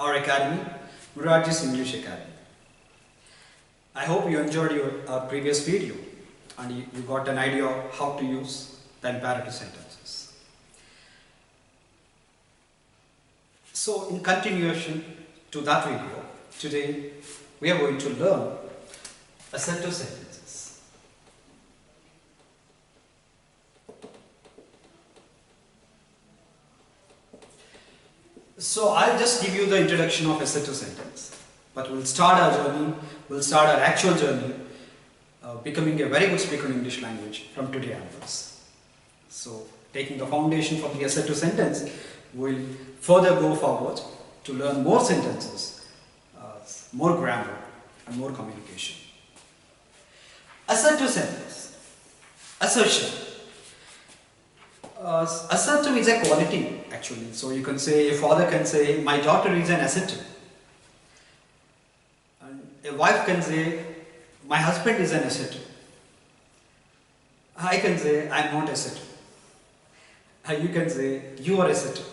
our academy, Murarji's English Academy. I hope you enjoyed our previous video and you got an idea of how to use the imperative sentences. So in continuation to that video, today we are going to learn assertive sentences. So I'll just give you the introduction of assertive sentence, but we'll start our journey, we'll start our actual journey becoming a very good speaker in English language from today onwards. So taking the foundation from the assertive sentence, we'll further go forward to learn more sentences, more grammar and more communication. Assertive sentence. Assertion. Assertive is a quality actually. So you can say, a father can say, my daughter is an assertive. And a wife can say, my husband is an assertive. I can say, I am not assertive. You can say, you are assertive.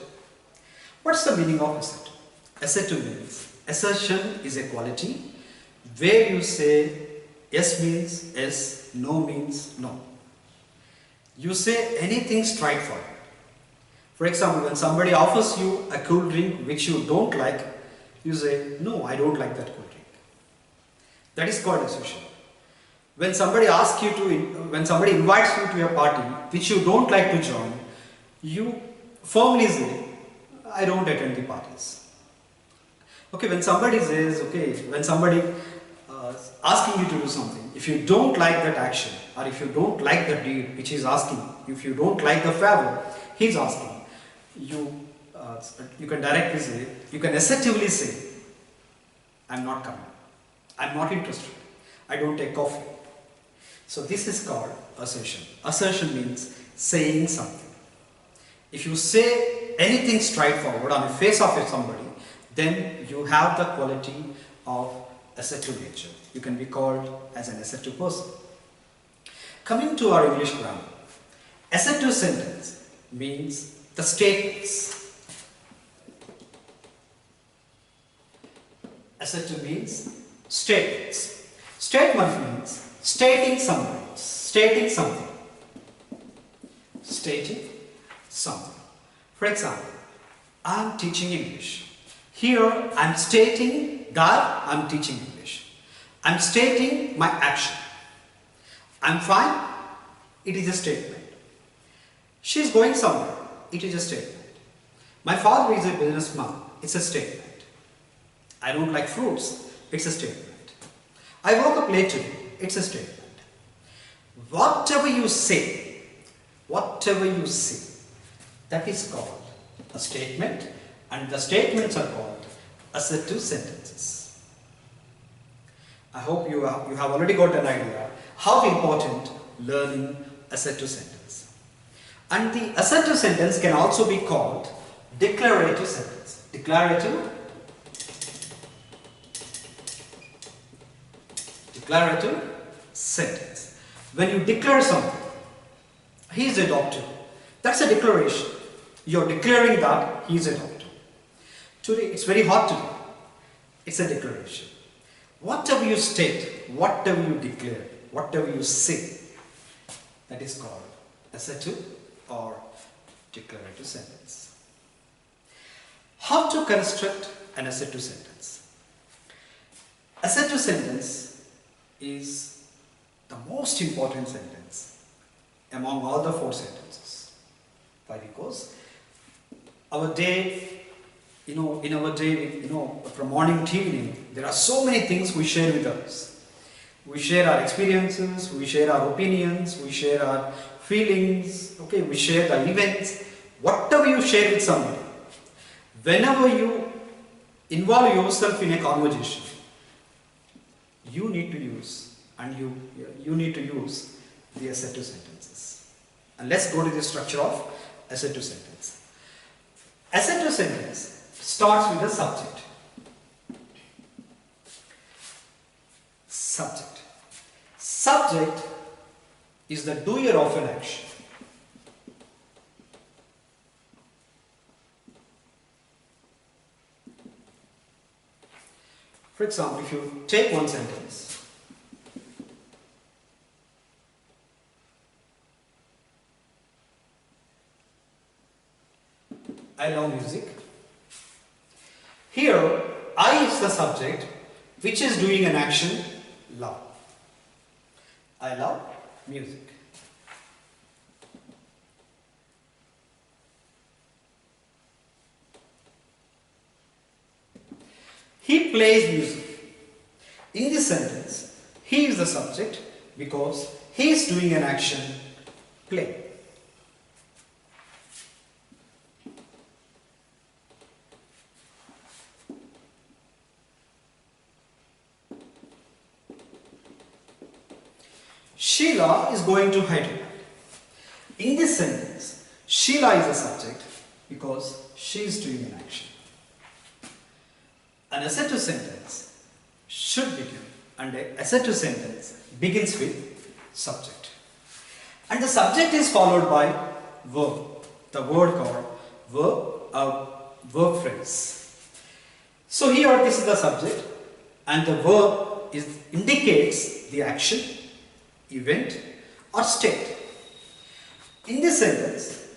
What's the meaning of assertive? Assertive means, assertion is a quality where you say yes means yes, no means no. You say anything straightforward. For example, when somebody offers you a cool drink which you don't like, you say, no, I don't like that cool drink. That is called assertion. When somebody invites you to a party which you don't like to join, you firmly say, I don't attend the parties. Okay, when somebody says, when somebody asking you to do something, if you don't like that action, or if you don't like the deed which he's asking, if you don't like the favor he's asking, you can directly say, you can assertively say, I'm not coming, I'm not interested, I don't take coffee. So this is called assertion. Assertion means saying something. If you say anything straightforward on the face of somebody, then you have the quality of assertive nature. You can be called as an assertive person. Coming to our English grammar, assertive sentence means the statements. Assertive means statements. Statement means stating something. Stating something. Stating something. For example, I am teaching English. Here I am stating that I am teaching English. I am stating my action. I am fine. It is a statement. She is going somewhere. It is a statement. My father is a businessman. It's a statement. I don't like fruits. It's a statement. I woke up late today. It's a statement. Whatever you say, that is called a statement, and the statements are called assertive sentences. I hope you have already got an idea how important learning assertive sentence. And the assertive sentence can also be called declarative sentence. Declarative sentence. When you declare something, he is a doctor. That's a declaration. You're declaring that he is a doctor. Today it's very hard to do. It's a declaration. Whatever you state, whatever you declare, whatever you say, that is called assertive or declarative sentence. How to construct an assertive sentence? Assertive sentence is the most important sentence among all the 4 sentences. Why? Because our day, in our day, from morning to evening, there are so many things we share with others. We share our experiences, we share our opinions, we share our feelings, we share the events. Whatever you share with somebody, whenever you involve yourself in a conversation, you need to use the assertive sentences. And let's go to the structure of assertive sentence. Assertive sentence starts with the subject. Subject is the doer of an action. For example, if you take one sentence, I love music. Here, I is the subject which is doing an action, love. I love music. He plays music. In this sentence, he is the subject because he is doing an action, play. Sheila is going to Hyderabad. In this sentence, Sheila is the subject because she is doing an action. An assertive sentence should begin, and an assertive sentence begins with subject. And the subject is followed by verb, the word called verb phrase. So here this is the subject and the verb indicates the action, event or state. In this sentence,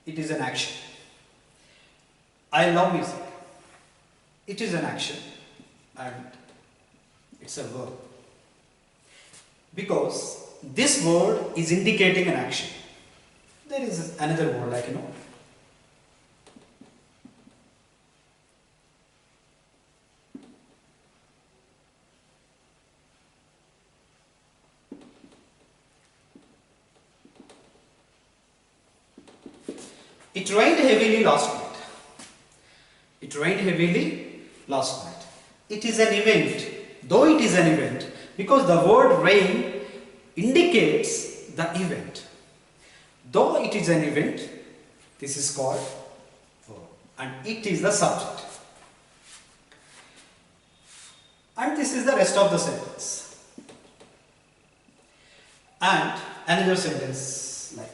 it is an action. I love music. It is an action and it's a verb. Because this word is indicating an action. There is another word like It rained heavily last night. It rained heavily last night. It is an event. Though it is an event, because the word rain indicates the event. Though it is an event, this is called verb and it is the subject. And this is the rest of the sentence. And another sentence like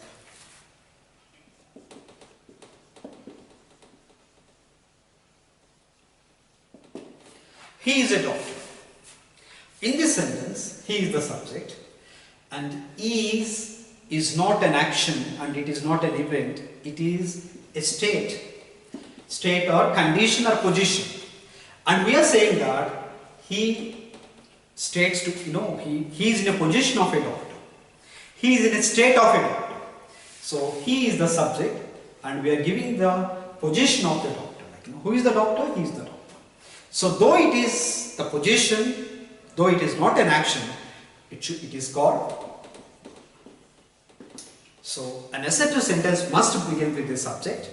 he is a doctor. In this sentence, he is the subject and is not an action and it is not an event, it is a state or condition or position. And we are saying that he states to, he is in a position of a doctor. He is in a state of a doctor. So he is the subject and we are giving the position of the doctor. Who is the doctor? He is the doctor. So though it is the position, though it is not an action, it is called. So an assertive sentence must begin with the subject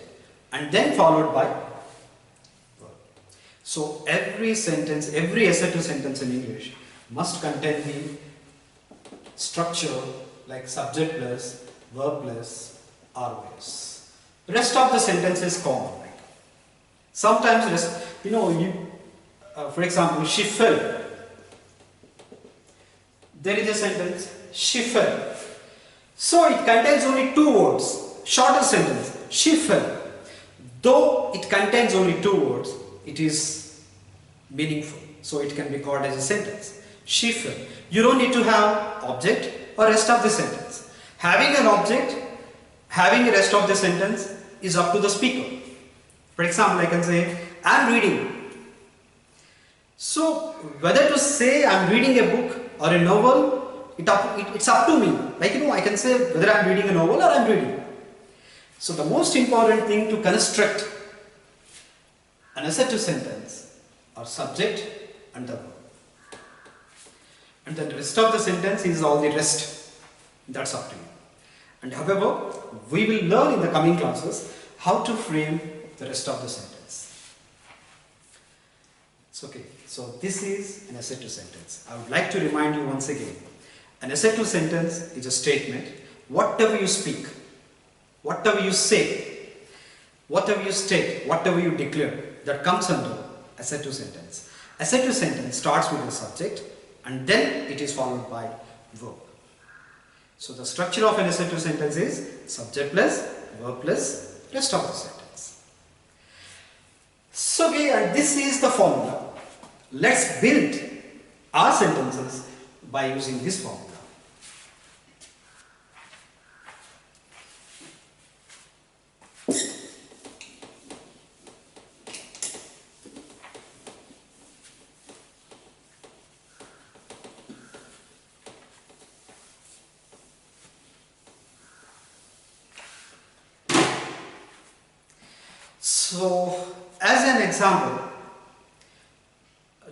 and then followed by verb. So every sentence, every assertive sentence in English must contain the structure like subject plus, verb plus, always. The rest of the sentence is common. Sometimes, for example, she fell. There is a sentence, she fell. So it contains only two words, shorter sentence, she fell. Though it contains only two words, it is meaningful. So it can be called as a sentence, she fell. You don't need to have object or rest of the sentence. Having an object, having the rest of the sentence is up to the speaker. For example, I can say, I am reading. So whether to say I am reading a book or a novel, it's up to me. I can say whether I am reading a novel or I am reading. So the most important thing to construct an assertive sentence are subject and the verb. And the rest of the sentence is all the rest. That's up to you. And however, we will learn in the coming classes how to frame the rest of the sentence. It's okay. So this is an assertive sentence. I would like to remind you once again. An assertive sentence is a statement. Whatever you speak, whatever you say, whatever you state, whatever you declare, that comes under assertive sentence. Assertive sentence starts with the subject and then it is followed by verb. So the structure of an assertive sentence is subject plus, verb plus, rest of the sentence. So and this is the formula. Let's build our sentences by using this formula. So, as an example,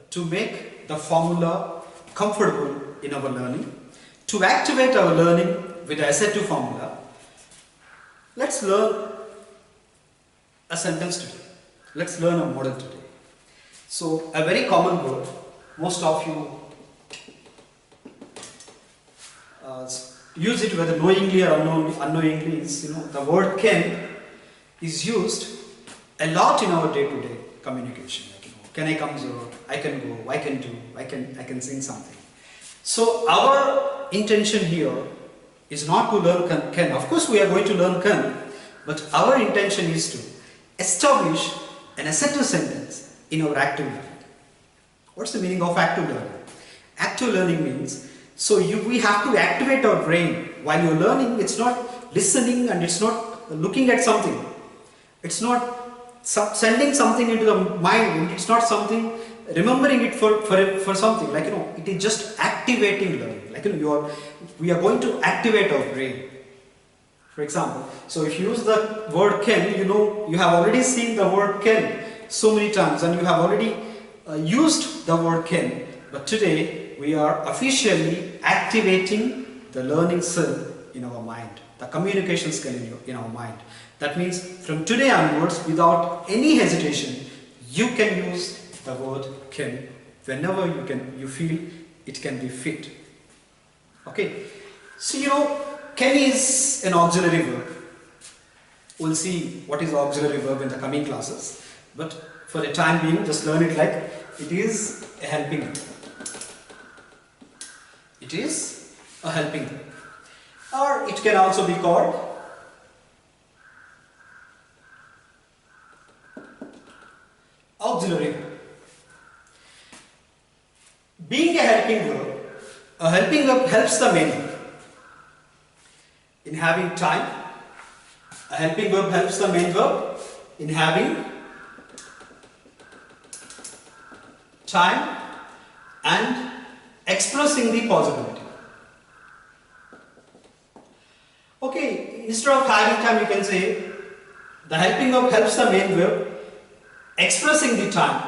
to make the formula comfortable in our learning, to activate our learning with the assertive formula, let's learn a sentence today. Let's learn a model today. So, a very common word, most of you use it whether knowingly or unknowingly, is, the word can is used a lot in our day-to-day communication. Like, can I come, sir? I can go, I can do, I can sing something. So our intention here is not to learn can. Of course we are going to learn can, but our intention is to establish an assertive sentence in our active learning. What's the meaning of active learning? Active learning means, we have to activate our brain while you're learning. It's not listening and it's not looking at something. It's not sending something into the mind. It's not something remembering it for something. Like, it is just activating learning. Like, we are going to activate our brain. For example, so if you use the word can, you have already seen the word can so many times and you have already used the word can. But today we are officially activating the learning cell in our mind, the communication skill in our mind. That means from today onwards, without any hesitation, you can use the word can whenever you feel it can be fit. Okay, so can is an auxiliary verb. We'll see what is auxiliary verb in the coming classes, but for the time being, just learn it like it is a helping verb. It is a helping verb, or it can also be called auxiliary verb. Being a helping verb helps the main verb in having time. A helping verb helps the main verb in having time and expressing the possibility. Okay, instead of having time, you can say the helping verb helps the main verb expressing the time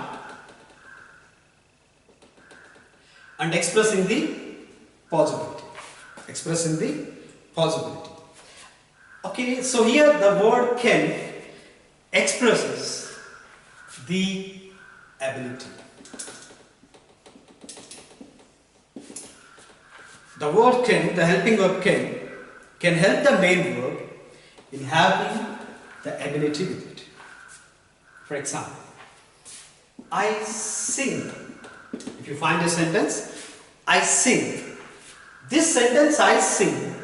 and expressing the possibility. Expressing the possibility. Okay, so here the word can expresses the ability. The word can, the helping verb can help the main verb in having the ability with it. For example, I sing. If you find a sentence, I sing. This sentence, I sing,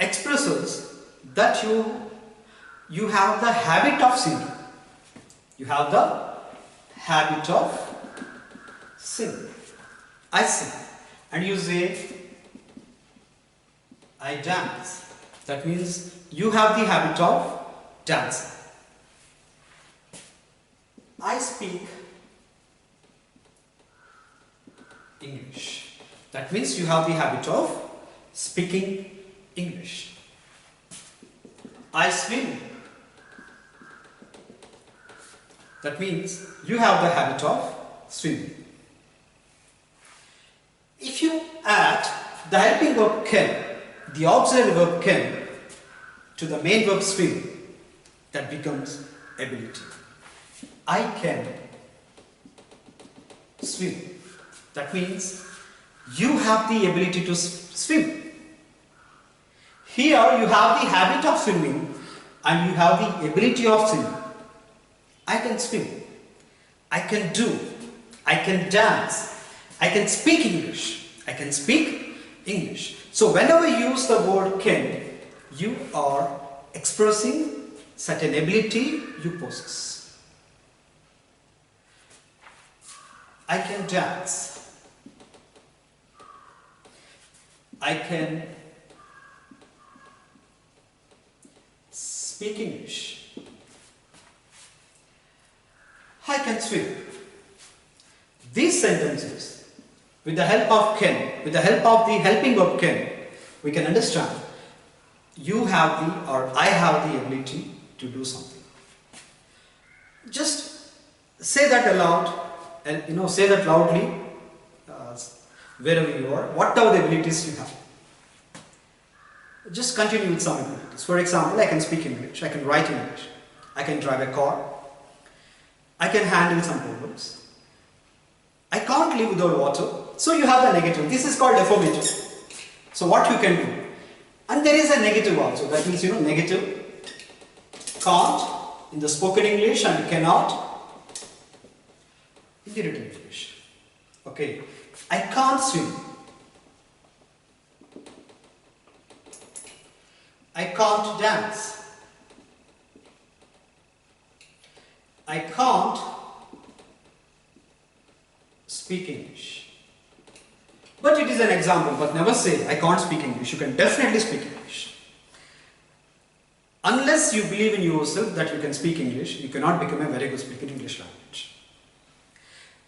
expresses that you have the habit of singing. You have the habit of singing. I sing. And you say, I dance. That means you have the habit of dancing. I speak English. That means you have the habit of speaking English. I swim. That means you have the habit of swimming. If you add the helping verb can, the auxiliary verb can, to the main verb swim, that becomes ability. I can swim. That means you have the ability to swim. Here you have the habit of swimming and you have the ability of swimming. I can swim. I can do. I can dance. I can speak English. I can speak English. So whenever you use the word can, you are expressing certain ability you possess. I can dance. I can speak English. I can swim. These sentences, with the help of can, with the help of the helping verb can, we can understand you have the or I have the ability to do something. Just say that aloud and say that loudly wherever you are, whatever the abilities you have. Just continue with some abilities. For example, I can speak English, I can write English, I can drive a car, I can handle some problems, I can't live without water. So you have the negative. This is called affirmative. So what you can do? And there is a negative also. That means negative, can't in the spoken English and cannot in the written English. Okay, I can't swim. I can't dance. I can't speak English. But it is an example, but never say I can't speak English. You can definitely speak English. Unless you believe in yourself that you can speak English, you cannot become a very good speaker in English language.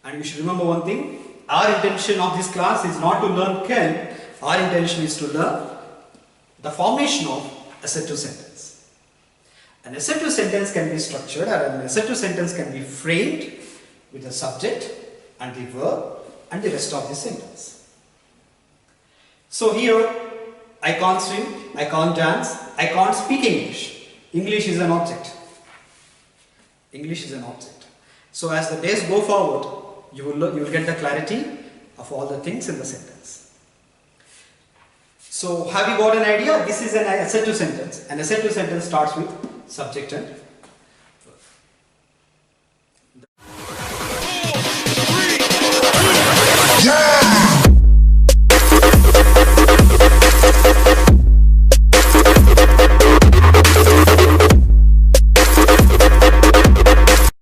And you should remember one thing, our intention of this class is not to learn can, our intention is to learn the formation of assertive sentence. An assertive sentence can be structured, or an assertive sentence can be framed with the subject and the verb and the rest of the sentence. So here, I can't swim, I can't dance, I can't speak English. English is an object. English is an object. So as the days go forward, you will get the clarity of all the things in the sentence. So have you got an idea? This is an assertive sentence. An assertive sentence starts with subject and